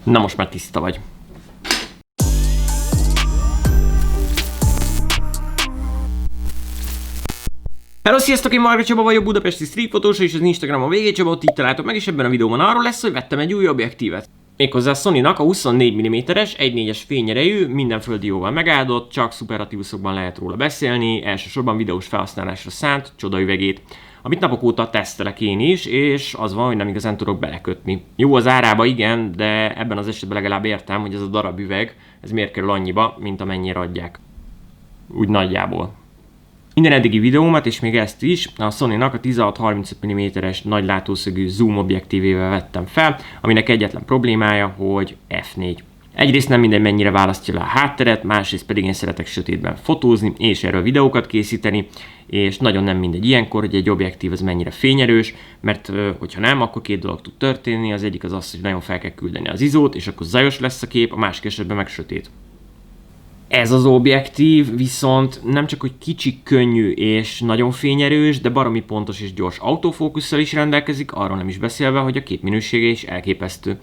Na most már tiszta vagy. Hello, sziasztok, én Marga Csaba vagyok, budapesti streetfotós, és az Instagramon VG Csaba, ott így találtok meg, és ebben a videóban arról lesz, hogy vettem egy új objektívet. Méghozzá a Sony-nak a 24 mm-es, 1.4-es fényerejű, minden földi jóval megáldott, csak szuperlatívuszokban lehet róla beszélni, elsősorban videós felhasználásra szánt csodaüvegét, amit napok óta tesztelek én is, és az van, hogy nem igazán tudok belekötni. Jó az árába, igen, de ebben az esetben legalább értem, hogy ez a darab üveg, ez miért kerül annyiba, mint amennyire adják. Úgy nagyjából. Minden eddigi videómat, és még ezt is, a Sony-nak a 16-35 mm-es nagy látószögű zoom objektívével vettem fel, aminek egyetlen problémája, hogy f4. Egyrészt nem mindegy, mennyire választja le a hátteret, másrészt pedig én szeretek sötétben fotózni, és erről videókat készíteni, és nagyon nem mindegy ilyenkor, hogy egy objektív az mennyire fényerős, mert hogyha nem, akkor két dolog tud történni, az egyik az, hogy nagyon fel kell küldeni az izót, és akkor zajos lesz a kép, a másik esetben meg sötét. Ez az objektív viszont nem csak hogy kicsi, könnyű és nagyon fényerős, de baromi pontos és gyors autofókusszal is rendelkezik, arról nem is beszélve, hogy a képminősége is elképesztő.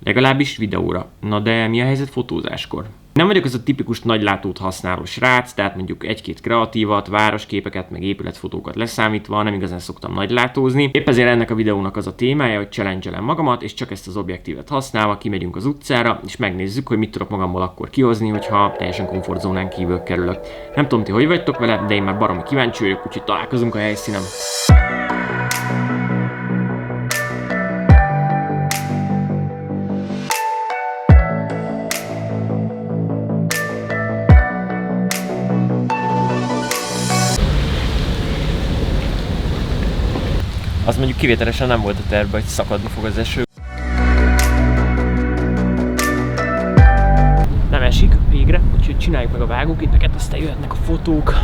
Legalábbis videóra. Na de mi a helyzet fotózáskor? Nem vagyok az a tipikus nagylátót használó srác, tehát mondjuk egy-két kreatívat, városképeket, meg épületfotókat leszámítva nem igazán szoktam nagylátózni. Épp ezért ennek a videónak az a témája, hogy challenge-elem magamat, és csak ezt az objektívet használva kimegyünk az utcára, és megnézzük, hogy mit tudok magamból akkor kihozni, hogyha teljesen komfortzónán kívül kerülök. Nem tudom, ti hogy vagytok vele, de én már baromi kíváncsi vagyok, úgyhogy találkozunk a helyszínen. Az mondjuk kivételesen nem volt a tervben, hogy szakadni fog az eső. Nem esik végre, úgyhogy csináljuk meg a vágóképeket, aztán jöhetnek a fotók.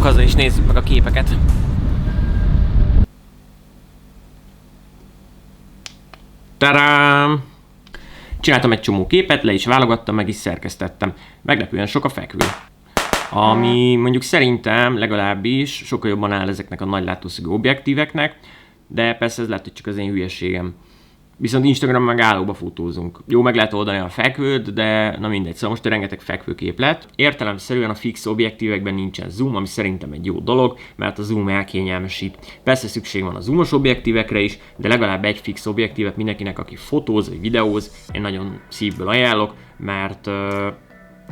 Haza és nézzük meg a képeket. Tadám! Csináltam egy csomó képet, le is válogattam, meg is szerkesztettem. Meglepően sok a fekvő. Ami mondjuk szerintem legalábbis sokkal jobban áll ezeknek a nagy látószögű objektíveknek, de persze ez lehet, hogy csak az én hülyeségem. Viszont Instagramon meg állóba fotózunk. Jó, meg lehet oldani a fekvőt, de na mindegy, szóval most rengeteg fekvőkép lett. Értelemszerűen a fix objektívekben nincsen zoom, ami szerintem egy jó dolog, mert a zoom elkényelmesít. Persze szükség van a zoomos objektívekre is, de legalább egy fix objektívet mindenkinek, aki fotóz vagy videóz, én nagyon szívből ajánlok, mert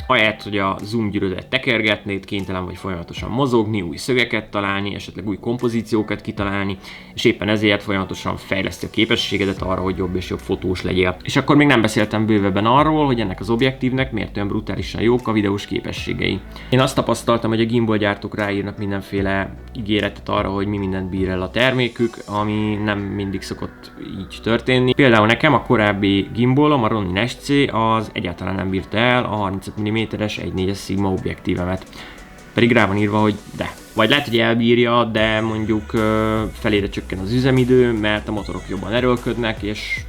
ahelyett, hogy a zoom gyűrűdet tekergetnéd, kénytelen vagy folyamatosan mozogni, új szögeket találni, esetleg új kompozíciókat kitalálni, és éppen ezért folyamatosan fejleszti a képességedet arra, hogy jobb és jobb fotós legyél. És akkor még nem beszéltem bővebben arról, hogy ennek az objektívnek miért olyan brutálisan jók a videós képességei. Én azt tapasztaltam, hogy a gimbal gyártók ráírnak mindenféle ígéretet arra, hogy mi mindent bír el a termékük, ami nem mindig szokott így történni. Például nekem a korábbi gimbalom, a Ronin SC, az egyáltalán nem bírta el a 35 mm-es 1.4-es Sigma objektívemet. Pedig rá van írva, hogy de. Vagy lehet, hogy elbírja, de mondjuk felére csökken az üzemidő, mert a motorok jobban erőlködnek, és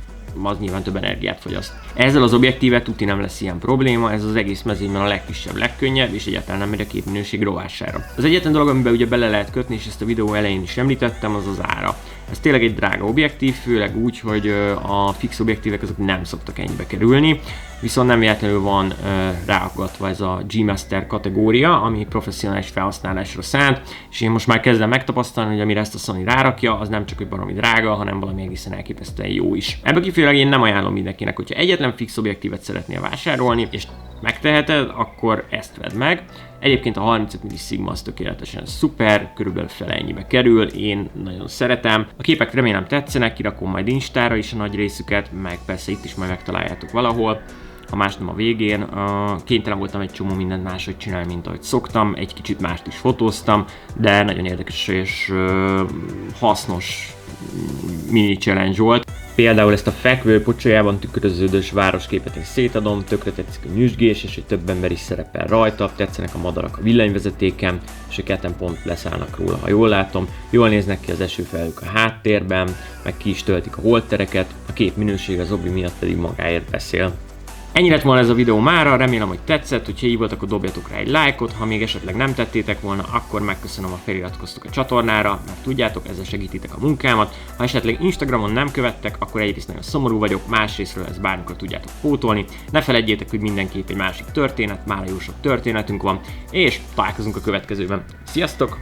az nyilván több energiát fogyaszt. Ezzel az objektívet tuti nem lesz ilyen probléma, ez az egész mezőnyben a legkisebb, legkönnyebb, és egyáltalán nem megy a képminőség rovására. Az egyetlen dolog, amiben ugye bele lehet kötni, és ezt a videó elején is említettem, az az ára. Ez tényleg egy drága objektív, főleg úgy, hogy a fix objektívek azok nem szoktak ennyibe kerülni, viszont nem véletlenül van ráakadva ez a G-Master kategória, ami professzionális felhasználásra szánt, és én most már kezdem megtapasztalni, hogy amire ezt a Sony rárakja, az nem csak hogy baromi drága, hanem valami egészen elképesztően jó is. Ebből kifejezőleg én nem ajánlom mindenkinek, hogyha egyetlen fix objektívet szeretnél vásárolni, és megteheted, akkor ezt vedd meg. Egyébként a 35 mm Sigma az tökéletesen szuper, körülbelül fele ennyibe kerül, én nagyon szeretem. A képek remélem tetszenek, kirakom majd Instára is a nagy részüket, meg persze itt is majd megtaláljátok valahol. Ha más nem a végén, kénytelen voltam egy csomó mindent máshogy csinálni, mint ahogy szoktam, egy kicsit mást is fotóztam, de nagyon érdekes és hasznos mini challenge volt. Például ezt a fekvő, pocsolyában tükröződős városképet is szétadom, tökre tetszik a nyüzsgés, és hogy több ember is szerepel rajta, tetszenek a madarak a villanyvezetéken, és a ketten pont leszállnak róla, ha jól látom. Jól néznek ki az esőfelhők a háttérben, meg ki is töltik a holdtereket, a kép minőség az obbi miatt pedig magáért beszél. Ennyi lett volna ez a videó mára, remélem, hogy tetszett, hogyha így volt, akkor dobjatok rá egy lájkot, ha még esetleg nem tettétek volna, akkor megköszönöm, ha feliratkoztok a csatornára, mert tudjátok, ezzel segítitek a munkámat. Ha esetleg Instagramon nem követtek, akkor egyrészt nagyon szomorú vagyok, másrésztről ezt bármikor tudjátok pótolni. Ne feledjétek, hogy mindenképp egy másik történet, mára jó sok történetünk van, és találkozunk a következőben. Sziasztok!